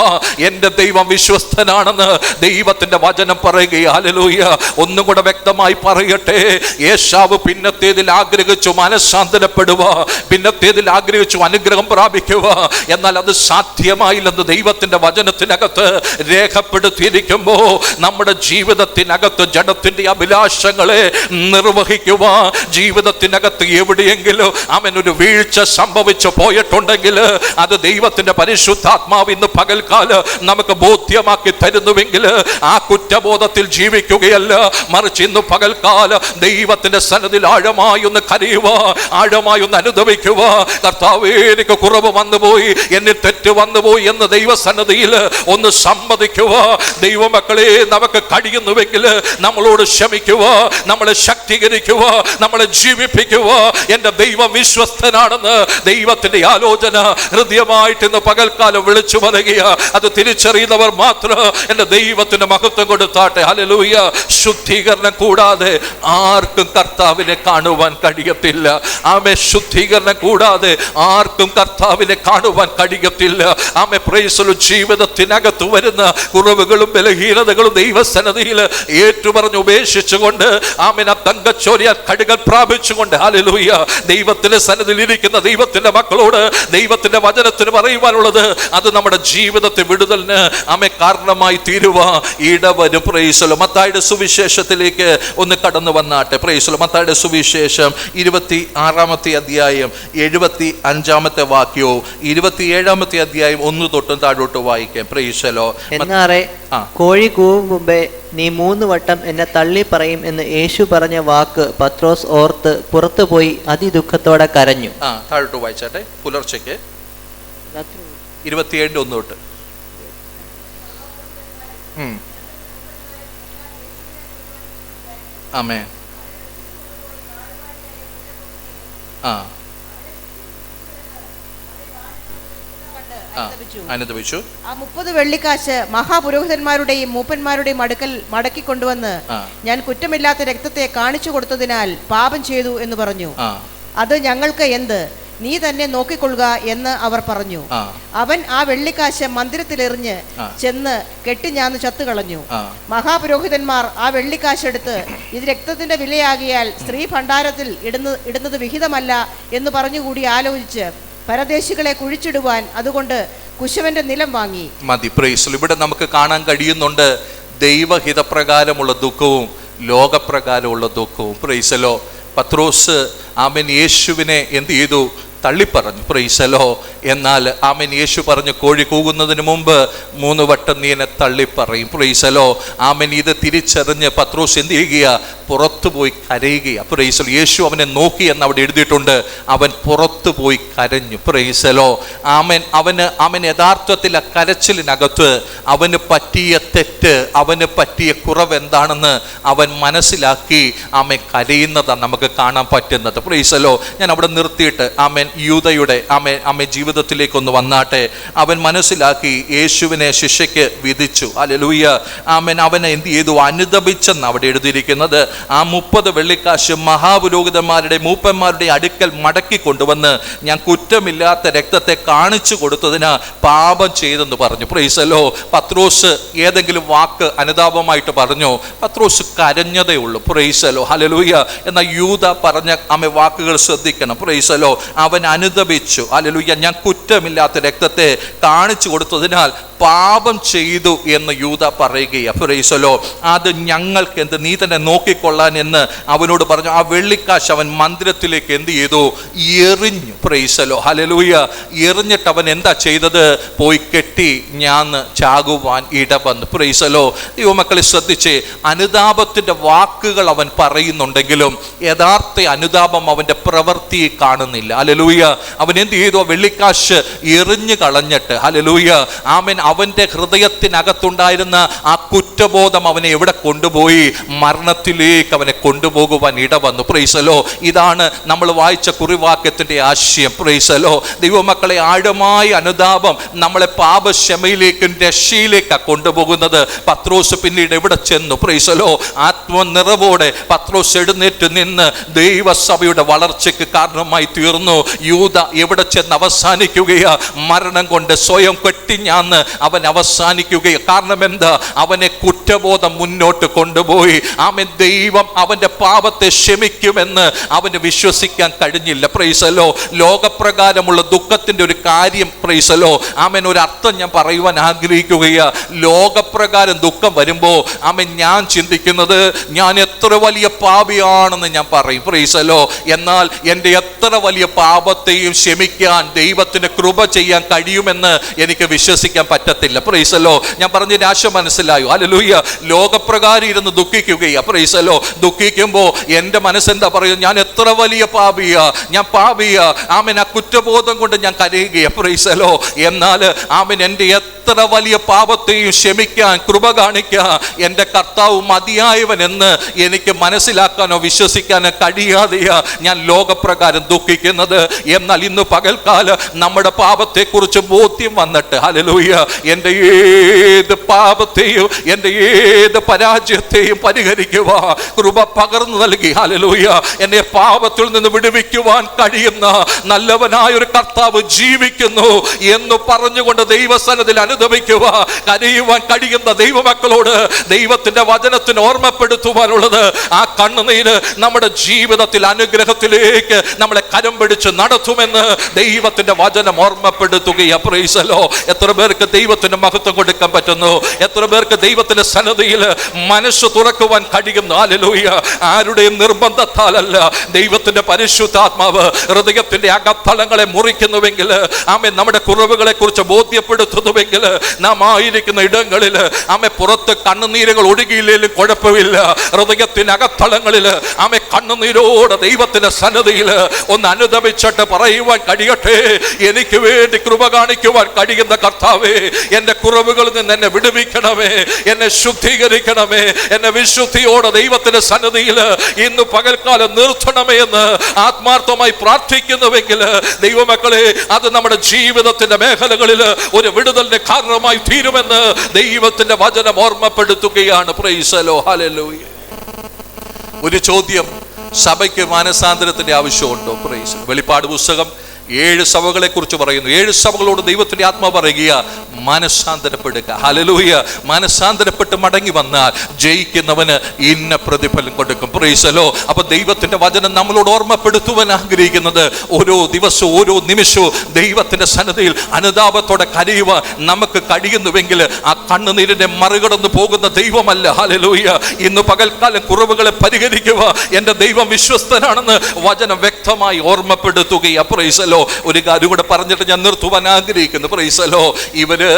എൻ്റെ ദൈവം വിശ്വസ്തനാണെന്ന് ദൈവത്തിന്റെ വചനം പറയുക. ഹല്ലേലൂയ. ഒന്നും കൂടെ വ്യക്തമായി പറയട്ടെ. യേശാവ് പിന്നത്തേതിൽ ആഗ്രഹിച്ചു മനസ്സാന്തരപ്പെടുക, പിന്നത്തേതിൽ ആഗ്രഹിച്ചു അനുഗ്രഹം പ്രാപിക്കുക. എന്നാൽ അത് സാധ്യമായില്ലെന്ന് ദൈവത്തിന്റെ വചനത്തിനകത്ത് രേഖപ്പെടുത്തിയിരിക്കുമ്പോ നമ്മുടെ ജീവിതത്തിനകത്ത് ജഡത്തിന്റെ അഭിലാഷങ്ങളെ നിർവഹിക്കുക. ജീവിതത്തിനകത്ത് എവിടെയെങ്കിലും അവൻ ഒരു വീഴ്ച സംഭവിച്ചു പോയിട്ടുണ്ടെങ്കിൽ അത് ദൈവത്തിന്റെ പരിശുദ്ധാത്മാവ് ഇന്ന് പകൽക്കാലം നമുക്ക് ബോധ്യമാക്കി തരുന്നുവെങ്കിൽ ആ കുറ്റബോധത്തിൽ ജീവിക്കുകയല്ല, മറിച്ച് ഇന്ന് പകൽക്കാലം ദൈവത്തിന്റെ സന്നിധിയിൽ ആഴമായി ഒന്ന് കരയുക, ആഴമായി ഒന്ന് അനുഭവിക്കുക. കർത്താവേ, എനിക്ക് കുറവ് വന്നുപോയി, എന്നിൽ തെറ്റ് വന്നുപോയി എന്ന് ദൈവസന്നിധിയിൽ ഒന്ന് സമ്മതിക്കുക. ദൈവമക്കളെ, നമുക്ക് കഴിയുന്നുവെങ്കിൽ നമ്മളോട് ക്ഷമിക്കുക, നമ്മളെ ശക്തീകരിക്കുക, നമ്മളെ ജീവിപ്പിക്കുക. എൻ്റെ ദൈവം വിശ്വസ്തനാണെന്ന് ദൈവത്തിന്റെ ആലോചന ഹൃദയമായിട്ട് ഇന്ന് പകൽക്കാലം വിളിച്ചു പറയുക. അത് തിരിച്ചറിയുന്നവർ മാത്രം എൻ്റെ ദൈവത്തിന് മഹത്വം കൊടുത്താട്ടെ. ഹല്ലേലൂയ. ശുദ്ധീകരണം കൂടാതെ ആർക്കും കർത്താവിനെ കാണുവാൻ കഴിയത്തില്ല. ആമേ. ശുദ്ധീകരണം കൂടാതെ ആർക്കും കർത്താവിനെ കാണുവാൻ കഴിയത്തില്ല. ആമേ. Price the Lord. ജീവിതത്തിനകത്ത് വരുന്ന കുറവുകളും ബലഹീനതകളും ദൈവസന്നിധിയിൽ ഏറ്റുപറഞ്ഞ് ഉപേക്ഷിച്ചുകൊണ്ട്, ആമേൻ, തങ്കച്ചോരിയ കടുകൽ പ്രാപിച്ചുകൊണ്ട്, ഹല്ലേലൂയ, ദൈവത്തിന്റെ സന്നിധിയിൽ ഇരിക്കുന്ന ദൈവത്തിന്റെ മക്കളോട് ദൈവത്തിന്റെ വചനത്തിന് പറയുവാനുള്ളത് അത് നമ്മുടെ ജീവിതത്തെ വിടുതലിന് ആമേ കാരണമായി തീരുവ ഇടവരും. Price the Lord. മത്തായിയുടെ സുവിശേഷത്തിലേക്ക് ഒന്ന് കടന്നു വന്നാട്ടെ. Price the Lord. മത്തായിയുടെ സുവിശേഷം 26-ാമത്തെ അധ്യായം 75-ാമത്തെ വാക്യവും 27-ാമത്തെ അധ്യായം 1 തൊട്ടും താഴോട്ട് വായിക്കാം. Price the Lord. എന്നാറേ കോഴി കൂവും മുമ്പേ നീ 3 വട്ടം എന്നെ തള്ളി പറയും എന്ന് യേശു പറഞ്ഞ വാക്ക് പത്രോസ് ഓർത്ത് പുറത്തു പോയി അതിദുഃഖത്തോടെ കരഞ്ഞു. താഴോട്ട് വായിച്ചാട്ടെ. പുലർച്ചയ്ക്ക് 27-1 തൊട്ട്. ആമേൻ. അനുദപിച്ചു. ആ 30 വെള്ളിക്കാശ് മഹാപുരോഹിതന്മാരുടെയും മൂപ്പന്മാരുടെയും അടുക്കൽ മടക്കി കൊണ്ടുവന്ന് ഞാൻ കുറ്റമില്ലാത്ത രക്തത്തെ കാണിച്ചു കൊടുത്തതിനാൽ പാപം ചെയ്തു എന്ന് പറഞ്ഞു. അത് ഞങ്ങൾക്ക് എന്ത്, നീ തന്നെ നോക്കിക്കൊള്ളുക എന്ന് അവർ പറഞ്ഞു. അവൻ ആ വെള്ളിക്കാശ് മന്ദിരത്തിലെറിഞ്ഞ് ചെന്ന് കെട്ടിഞ്ഞാന്ന് ചത്തുകളഞ്ഞു. മഹാപുരോഹിതന്മാർ ആ വെള്ളിക്കാശെടുത്ത് ഇത് രക്തത്തിന്റെ വിലയാകിയാൽ സ്ത്രീ ഭണ്ഡാരത്തിൽ ഇടുന്നത് വിഹിതമല്ല എന്ന് പറഞ്ഞുകൂടി ആലോചിച്ച് പരദേശികളെ കുഴിച്ചിടുവാൻ അതുകൊണ്ട് കുശവന്റെ നിലം വാങ്ങി. മതി. പ്രൈസ്. ഇവിടെ നമുക്ക് കാണാൻ കഴിയുന്നുണ്ട് ദൈവഹിതപ്രകാരമുള്ള ദുഃഖവും ലോകപ്രകാരമുള്ള ദുഃഖവും. Praise the Lord. പത്രോസ് ആമേൻ യേശുവിനെ എന്ത് ചെയ്തു? തള്ളിപ്പറഞ്ഞു. Praise the Lord. എന്നാൽ ആമേൻ യേശു പറഞ്ഞു, കോഴി കൂകുന്നതിന് മുമ്പ് 3 വട്ടം നീ എന്നെ തള്ളിപ്പറയും. Praise the Lord. ആമേൻ ഇത് തിരിച്ചറിഞ്ഞ് പത്രോസ് എന്ത് ചെയ്യുക? പുറത്തു പോയി കരയുക. Price the Lord. യേശു അവനെ നോക്കി എന്ന് അവിടെ എഴുതിയിട്ടുണ്ട്. അവൻ പുറത്തു പോയി കരഞ്ഞു. Praise the Lord. ആമേൻ. അവൻ യഥാർത്ഥത്തിൽ ആ കരച്ചിലിനകത്ത് അവന് പറ്റിയ തെറ്റ്, അവന് പറ്റിയ കുറവ് എന്താണെന്ന് അവൻ മനസ്സിലാക്കി ആമേൻ കരയുന്നതാണ് നമുക്ക് കാണാൻ പറ്റുന്നത്. Price the Lord. ഞാൻ അവിടെ നിർത്തിയിട്ട് ആമേൻ യൂദയുടെ ആമേൻ ജീവിതത്തിലേക്കൊന്ന് വന്നാട്ടെ. അവൻ മനസ്സിലാക്കി യേശുവിനെ ശിക്ഷയ്ക്ക് വിധിച്ചു. ഹല്ലേലൂയ. ആമേൻ. അവനെ എന്ത് ചെയ്തു? അനുദപിച്ചെന്ന് അവിടെ എഴുതിയിരിക്കുന്നത്. ആ 30 വെള്ളിക്കാശ് മഹാപുരോഹിതന്മാരുടെ മൂപ്പന്മാരുടെ അടുക്കൽ മടക്കി കൊണ്ടുവന്ന് ഞാൻ കുറ്റമില്ലാത്ത രക്തത്തെ കാണിച്ചു കൊടുത്തതിന് പാപം ചെയ്തെന്ന് പറഞ്ഞു. Price the Lord. പത്രോസ് ഏതെങ്കിലും വാക്ക് അനുതാപമായിട്ട് പറഞ്ഞു? പത്രോസ് കരഞ്ഞതേ ഉള്ളൂ. Price the Lord. ഹല്ലേലൂയ. എന്നാൽ യൂദ പറഞ്ഞ വാക്കുകൾ ശ്രദ്ധിക്കണം. Price the Lord. അവൻ അനുദപിച്ചു. ഹല്ലേലൂയ. ഞാൻ കുറ്റമില്ലാത്ത രക്തത്തെ കാണിച്ചു കൊടുത്തതിനാൽ പാപം ചെയ്തു എന്ന് യൂദ പറയുകയാണ്. Price the Lord. അത് ഞങ്ങൾക്ക് എന്ത്, നീ തന്നെ നോക്കിക്കൊള്ളാൻ എന്ന് അവനോട് പറഞ്ഞു. ആ വെള്ളിക്കാശ് അവൻ മന്ദിരത്തിലേക്ക് എന്ത് ചെയ്തു? എറിഞ്ഞു. Praise the Lord. ഹല്ലേലൂയ. എറിഞ്ഞിട്ട് അവൻ എന്താ ചെയ്തത്? പോയി കെട്ടി ഞാൻ ചാകുവാൻ ഇടവന്നു. Praise the Lord. ദൈവമക്കളെ ശ്രദ്ധിച്ചേ, അനുതാപത്തിന്റെ വാക്കുകൾ അവൻ പറയുന്നുണ്ടെങ്കിലും യഥാർത്ഥ അനുതാപം അവന്റെ പ്രവൃത്തിയെ കാണുന്നില്ല. ഹല്ലേലൂയ. അവൻ എന്ത് ചെയ്തു? വെള്ളിക്കാശ് എറിഞ്ഞു കളഞ്ഞിട്ട്, ഹല്ലേലൂയ, ആമേൻ, അവന്റെ ഹൃദയത്തിനകത്തുണ്ടായിരുന്ന ആ കുറ്റബോധം അവനെ എവിടെ കൊണ്ടുപോയി? മരണത്തിലേക്ക് അവനെ കൊണ്ടുപോകുവാൻ ഇടവന്നു. Praise the Lord. ഇതാണ് നമ്മൾ വായിച്ച കുറിവാക്യത്തിന്റെ ആശയം. Price the Lord. ദൈവമക്കളെ, ആഴമായ അനുതാപം നമ്മളെ പാപക്ഷമയിലേക്കും രക്ഷയിലേക്കാണ് കൊണ്ടുപോകുന്നത്. പത്രോസ് പിന്നീട് എവിടെ ചെന്നു? Praise the Lord. ആത്മനിറവോടെ പത്രോസ് എഴുന്നേറ്റ് നിന്ന് ദൈവസഭയുടെ വളർച്ചയ്ക്ക് കാരണമായി തീർന്നു. യൂദ എവിടെ ചെന്ന് അവസാനിക്കുകയാ? മരണം കൊണ്ട് സ്വയം കെട്ടിഞ്ഞാന്ന് അവൻ അവസാനിക്കുകയാ. കാരണം എന്താ? അവനെ കുറ്റബോധം മുന്നോട്ട് കൊണ്ടുപോയി. ആമേൻ. ദൈവം അവന്റെ പാപത്തെ ക്ഷമിക്കുമെന്ന് അവന് വിശ്വസിക്കാൻ കഴിഞ്ഞില്ല. Price the Lord. ലോകപ്രകാരമുള്ള ദുഃഖത്തിന്റെ ഒരു കാര്യം, പ്രൈസ് ദി ലോർഡ്, ആമേൻ, ഒരു അർത്ഥം ഞാൻ പറയുവാൻ ആഗ്രഹിക്കുകയാ. ലോകപ്രകാരം ദുഃഖം വരുമ്പോ ആമേൻ, ഞാൻ ചിന്തിക്കുന്നത് ഞാൻ എത്ര വലിയ പാപിയാണെന്ന് ഞാൻ പറയും. Price the Lord. എന്നാൽ എൻ്റെ എത്ര വലിയ പാപത്തെയും ക്ഷമിക്കാൻ ദൈവത്തിന് കൃപ ചെയ്യാൻ കഴിയുമെന്ന് എനിക്ക് വിശ്വസിക്കാൻ പറ്റത്തില്ല. Praise the Lord. ഞാൻ പറഞ്ഞ ആശയം മനസ്സിലായോ? ഹല്ലേലൂയ. ലോകപ്രകാരം ഇരുന്ന് ദുഃഖിക്കുകയാ. Praise the Lord. ദുഃഖിക്കുമ്പോൾ എൻ്റെ മനസ്സെന്താ പറയുക? ഞാൻ എത്ര വലിയ പാപിയാ, ഞാൻ പാപിയാ. ആമേൻ. ആ കുറ്റബോധം കൊണ്ട് ഞാൻ കരയുകയാ. Price the Lord. എന്നാൽ ആമേൻ, എൻ്റെ എത്ര വലിയ പാപത്തെയും ക്ഷമിക്കാൻ കൃപ കാണിക്കാൻ എൻ്റെ കർത്താവ് മതിയായവൻ എന്ന് എനിക്ക് മനസ്സിലാക്കാനോ വിശ്വസിക്കാനോ കഴിയാതെയാ ഞാൻ ലോകപ്രകാരം ദുഃഖിക്കുന്നത്. എന്നാൽ ഇന്ന് പകൽക്കാലം നമ്മുടെ പാപത്തെക്കുറിച്ച് ബോധ്യം വന്നിട്ട്, ഹല്ലേലൂയ, എൻ്റെ ഏത് പാപത്തെയും എൻ്റെ ഏത് പരാജയത്തെയും പരിഹരിക്കുവാൻ കൃപ പകർന്നു നൽകി. ഹല്ലേലൂയ. എന്നെ പാപത്തിൽ നിന്ന് വിടുവിക്കുവാൻ കഴിയുന്ന നല്ലവനായ ഒരു കർത്താവ് ജീവിക്കുന്നു എന്ന് പറഞ്ഞുകൊണ്ട് ദൈവസന്നിധിയിൽ അനുദപിക്കുക, കരയുവാൻ കഴിയുന്ന ദൈവമക്കളോട് ദൈവത്തിന്റെ വചനത്തിന് ഓർമ്മപ്പെടുത്തുവാനുള്ളത് ആ കണ്ണുനീര് നമ്മുടെ ജീവിതത്തിൽ അനുഗ്രഹത്തിലേക്ക് നമ്മളെ കരം പിടിച്ച് നടത്തുമെന്ന് ദൈവത്തിന്റെ വചനം ഓർമ്മപ്പെടുത്തുകയാണ്. Praise the Lord. എത്ര പേർക്ക് ദൈവത്തിന് മഹത്വം കൊടുക്കാൻ പറ്റുന്നു? എത്ര പേർക്ക് ദൈവത്തിന്റെ സന്നിധിയിൽ മനസ്സ് തുറക്കുവാൻ കഴിയുന്നു? ഹല്ലേലൂയ. ആരുടെയും നിർബന്ധത്താലല്ല, ദൈവത്തിന്റെ പരിശുദ്ധാത്മാവ് ഹൃദയത്തിന്റെ അകത്തളങ്ങളെ മുറിക്കുന്നുവെങ്കിൽ, ആമേൻ, നമ്മുടെ കുറവുകളെ കുറിച്ച് ബോധ്യപ്പെടുത്തുന്നുവെങ്കിൽ, നാം ആയിരിക്കുന്ന ഇടങ്ങളിൽ ആമേ പുറത്ത് കണ്ണുനീരുകൾ ഒഴുകിയില്ലേലും കുഴപ്പമില്ല, ഹൃദയത്തിനകത്തളങ്ങളിൽ ആമേ കണ്ണുനീരോടെ ദൈവത്തിന്റെ സന്നിധിയിൽ ഒന്ന് അനുദപിച്ചിട്ട് പറയുവാൻ കഴിയട്ടെ, എനിക്ക് വേണ്ടി കൃപ കാണിക്കുവാൻ കഴിയുന്ന കർത്താവേ, എന്റെ കുറവുകളിൽ നിന്ന് എന്നെ വിടുവിക്കണമേ, എന്നെ ശുദ്ധീകരിക്കണമേ, എന്നെ വിശുദ്ധിയോടെ ദൈവത്തിന്റെ സന്നിധിയിൽ ഇന്ന് പകൽക്കാലം നിർത്തണമേ എന്ന് ആത്മാർത്ഥമായി പ്രാർത്ഥിക്കുന്നുവെങ്കിൽ ദൈവമക്കളെ, അത് നമ്മുടെ ജീവിതത്തിന്റെ മേഖലകളിൽ ഒരു വിടുതലിന്റെ കാരണമായി തീരുമെന്ന് ദൈവത്തിന്റെ വചനം ഓർമ്മപ്പെടുത്തുകയാണ്. Praise the Lord. ഹല്ലേലൂയ. ഒരു ചോദ്യം, സഭയ്ക്ക് മാനസാന്തരത്തിന്റെ ആവശ്യമുണ്ടോ? പ്രൈസ്. വെളിപ്പാട് പുസ്തകം 7 സഭകളെ കുറിച്ച് പറയുന്നു. 7 സഭകളോട് ദൈവത്തിന്റെ ആത്മാവ് പറയുക, മനസാന്തരപ്പെടുക. ഹല്ലേലൂയ. മനസാന്തരപ്പെട്ട് മടങ്ങി വന്നാൽ ജയിക്കുന്നവന് ഇന്ന പ്രതിഫലം കൊടുക്കും. Price the Lord. അപ്പൊ ദൈവത്തിന്റെ വചനം നമ്മളോട് ഓർമ്മപ്പെടുത്തുവാൻ ആഗ്രഹിക്കുന്നത്, ഓരോ ദിവസവും ഓരോ നിമിഷവും ദൈവത്തിന്റെ സന്നിധിയിൽ അനുതാപത്തോടെ കരയുവാൻ നമുക്ക് കഴിയുന്നുവെങ്കിൽ ആ കണ്ണുനീരിനെ മറികടന്നു പോകുന്ന ദൈവമല്ല. ഹല്ലേലൂയ. ഇന്ന് പകൽക്കാലം കുറവുകളെ പരിഹരിക്കുക എന്റെ ദൈവം വിശ്വസ്തനാണെന്ന് വചനം വ്യക്തമായി ഓർമ്മപ്പെടുത്തുകയാണ്. Praise the Lord. ഒരു കാര്യം കൂടെ പറഞ്ഞിട്ട് ഞാൻ നിർത്തുവാൻ ആഗ്രഹിക്കുന്നു. Price the Lord. ഇവര്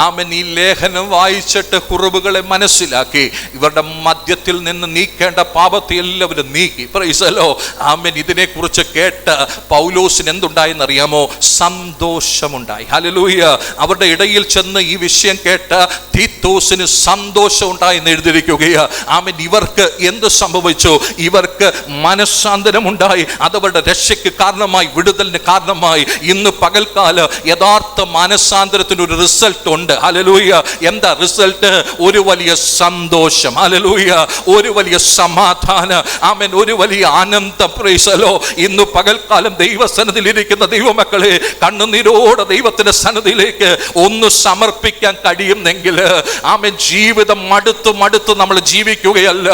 ആമേൻ ഈ ലേഖനം വായിച്ചിട്ട് കുറവുകളെ മനസ്സിലാക്കി ഇവരുടെ മധ്യത്തിൽ നിന്ന് നീക്കേണ്ട പാപത്തെ എല്ലാവരും നീക്കി. Praise the Lord. ആമേൻ. ഇതിനെക്കുറിച്ച് കേട്ട പൗലോസിന് എന്തുണ്ടായെന്നറിയാമോ? സന്തോഷമുണ്ടായി. ഹല്ലേലൂയ. അവരുടെ ഇടയിൽ ചെന്ന് ഈ വിഷയം കേട്ട തീത്തോസിന് സന്തോഷം ഉണ്ടായെന്ന് എഴുതിയിരിക്കുകയാണ്. ആമേൻ. ഇവർക്ക് എന്ത് സംഭവിച്ചു? ഇവർക്ക് മനസ്സാന്തരമുണ്ടായി. അതവരുടെ രക്ഷയ്ക്ക് കാരണമായി, വിടുതലിന് കാരണമായി. ഇന്ന് പകൽക്കാല യഥാർത്ഥ മനസ്സാന്തരത്തിന് ഒരു റിസൾട്ട് ഉണ്ട്. ഹല്ലേലൂയ. എന്താ റിസൾട്ട്? ഒരു വലിയ സന്തോഷം. ഹല്ലേലൂയ. ഒരു വലിയ സമാധാനം. ആമേൻ. ഒരു വലിയ ആനന്ദം. Price the Lord. ഇന്ന് പകൽക്കാലം ദൈവസന്നിധിയിൽ ഇരിക്കുന്ന ദൈവമക്കളെ, കണ്ണുനീരോടെ ദൈവത്തിന്റെ സന്നിധിയിലേക്ക് ഒന്ന് സമർപ്പിക്കാൻ കഴിയുന്നെങ്കിൽ, ആമേൻ, ജീവിതം മടുത്ത് നമ്മൾ ജീവിക്കുകയല്ല.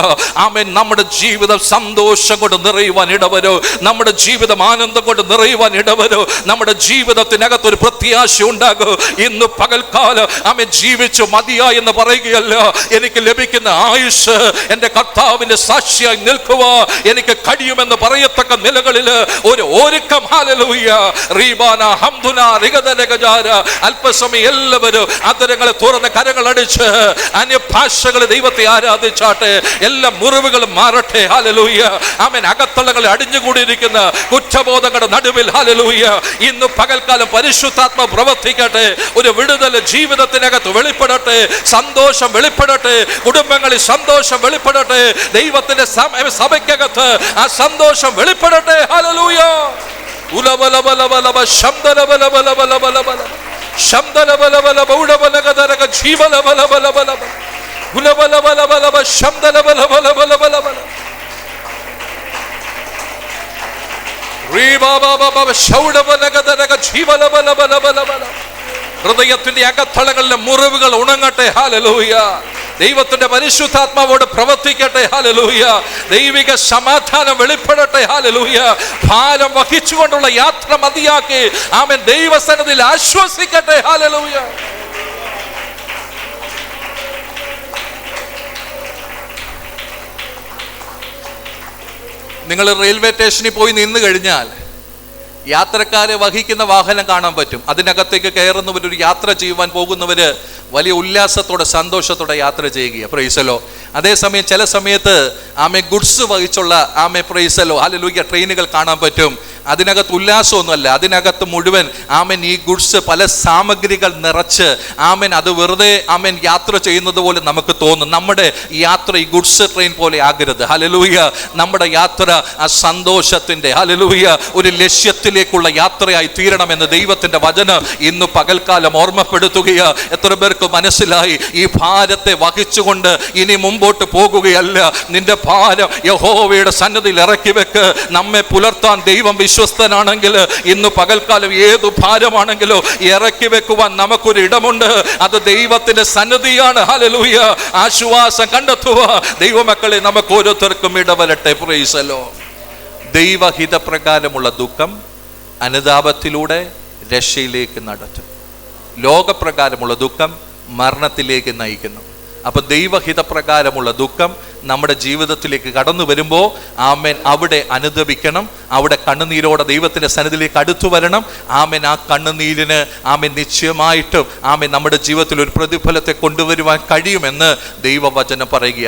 ആമേൻ. നമ്മുടെ ജീവിതം സന്തോഷം കൊണ്ട് നിറയുവാൻ ഇടവരും. നമ്മുടെ ജീവിതം ആനന്ദം കൊണ്ട് നിറയുവാൻ ഇടവരും. എല്ലാവരും നമ്മുടെ ജീവിതത്തിനകത്തൊരു പ്രത്യാശ ഉണ്ടാകും. ഇന്ന് പകൽക്കാലം ആമേൻ ജീവിച്ചു മതിയായി എന്ന് പറയുകയല്ല, എനിക്ക് ലഭിക്കുന്ന ആയുസ് എൻ്റെ കർത്താവിന്റെ സാക്ഷിയായി നിൽക്കുക എനിക്ക് കഴിയുമെന്ന് പറയത്തക്ക നിലകളിൽ ഒരു ഒരുക്കം. ഹല്ലേലൂയ. റീബാന ഹംദുന റിഗദലഗജാര. അല്പസമയം എല്ലാവരും അധരങ്ങളെ തുറന്ന് കരങ്ങൾ അടിച്ച് അന്യഭാഷകൾ ദൈവത്തെ ആരാധിച്ചാട്ടെ. എല്ലാ മുറിവുകളും മാറട്ടെ. ഹല്ലേലൂയ. ആമേൻ. അകത്തളകൾ അടിഞ്ഞുകൂടിയിരിക്കുന്ന കുറ്റബോധങ്ങളുടെ നടുവിൽ ഹല്ലേലൂയ ഇന്ന് പകൽക്കാലം പരിശുദ്ധാത്മ പ്രവർത്തിക്കട്ടെ. ഒരു വിടുതൽ ജീവിതത്തിനകത്ത് വെളിപ്പെടട്ടെ. സന്തോഷം വെളിപ്പെടട്ടെ. കുടുംബങ്ങളിൽ സന്തോഷം വെളിപ്പെടട്ടെ. ദൈവത്തിന്റെ സഭയ്ക്കകത്ത് ആ സന്തോഷം വെളിപ്പെടട്ടെ. ഹല്ലേലൂയ. ഉലബലബലബലബ ശംദലബലബലബലബലബല ശംദലബലബലബ ഉടബലഗദരഗ ജീവലബലബലബലബ ഉലബലബലബലബ ശംദലബലബലബലബല റീബാബാബാബ ശൗഡബലഗദരഗ ജീവലബലബലബലബല. ഹൃദയത്തിന്റെ അകത്തളങ്ങളിലെ മുറിവുകൾ ഉണങ്ങട്ടെ. ഹല്ലേലൂയ. ദൈവത്തിന്റെ പരിശുദ്ധാത്മാവോട് പ്രവർത്തിക്കട്ടെ. ഹല്ലേലൂയ. ദൈവിക സമാധാനം വെളിപ്പെടട്ടെ. ഹല്ലേലൂയ. ഭാരം വഹിച്ചുകൊണ്ടുള്ള യാത്ര മതിയാക്കി ആമേൻ ദൈവസന്നിധിയിൽ ആശ്വസിക്കട്ടെ. ഹല്ലേലൂയ. നിങ്ങൾ റെയിൽവേ സ്റ്റേഷനിൽ പോയി നിന്ന് കഴിഞ്ഞാൽ യാത്രക്കാരെ വഹിക്കുന്ന വാഹനം കാണാൻ പറ്റും. അതിനകത്തേക്ക് കയറുന്നവർ, ഒരു യാത്ര ചെയ്യുവാൻ പോകുന്നവര് വലിയ ഉല്ലാസത്തോടെ സന്തോഷത്തോടെ യാത്ര ചെയ്യുക. പ്രൈസലോ. അതേസമയം ചില സമയത്ത് ആമേ ഗുഡ്സ് വഹിച്ചുള്ള ആമേ പ്രൈസലോ ഹല്ലേലൂയ ട്രെയിനുകൾ കാണാൻ പറ്റും. അതിനകത്ത് ഉല്ലാസമൊന്നുമല്ല, അതിനകത്ത് മുഴുവൻ ആമേൻ ഈ ഗുഡ്സ് പല സാമഗ്രികൾ നിറച്ച് ആമേൻ അത് വെറുതെ ആമേൻ യാത്ര ചെയ്യുന്നത് പോലെ നമുക്ക് തോന്നും. നമ്മുടെ യാത്ര ഈ ഗുഡ്സ് ട്രെയിൻ പോലെ ആകരുത്. ഹല്ലേലൂയ. നമ്മുടെ യാത്ര ആ സന്തോഷത്തിന്റെ ഹല്ലേലൂയ ഒരു ലക്ഷ്യത്തിലേക്കുള്ള യാത്രയായി തീരണമെന്ന് ദൈവത്തിന്റെ വചനം ഇന്ന് പകൽക്കാലം ഓർമ്മപ്പെടുത്തുകയാ. എത്ര പേർക്ക് മനസ്സിലായി? ഈ ഭാരത്തെ വഹിച്ചുകൊണ്ട് ഇനി മുമ്പോട്ട് പോകുകയല്ല. നിന്റെ ഭാരം യഹോവയുടെ സന്നിധിയിൽ ഇറക്കി വെക്ക്. നമ്മെ പുലർത്താൻ ദൈവം വിശ്വസ്തനാണെങ്കിൽ ഇന്ന് പകൽക്കാലം ഏതു ഭാരമാണെങ്കിലോ ഇറക്കി വെക്കുവാൻ നമുക്കൊരു ഇടമുണ്ട്. അത് ദൈവത്തിന്റെ സന്നിധിയാണ്. ഹല്ലേലൂയ. ആശ്വാസം കണ്ടെത്തുക. ദൈവമക്കളെ, നമുക്ക് ഓരോരുത്തർക്കും ഇടവരട്ടെ. Praise the lord. ദൈവഹിതപ്രകാരമുള്ള ദുഃഖം അനുതാപത്തിലൂടെ രക്ഷയിലേക്ക് നടത്തും. ലോകപ്രകാരമുള്ള ദുഃഖം മരണത്തിലേക്ക് നയിക്കുന്നു. അപ്പൊ ദൈവഹിതപ്രകാരമുള്ള ദുഃഖം നമ്മുടെ ജീവിതത്തിലേക്ക് കടന്നു വരുമ്പോൾ ആമേൻ അവിടെ അനുദപിക്കണം. അവിടെ കണ്ണുനീരോടെ ദൈവത്തിന്റെ സന്നിധിയിലേക്ക് അടുത്തു വരണം. ആമേൻ ആ കണ്ണുനീരിന് ആമേൻ നിശ്ചയമായിട്ടും ആമേൻ നമ്മുടെ ജീവിതത്തിൽ ഒരു പ്രതിഫലത്തെ കൊണ്ടുവരുവാൻ കഴിയുമെന്ന് ദൈവവചനം പറയുക.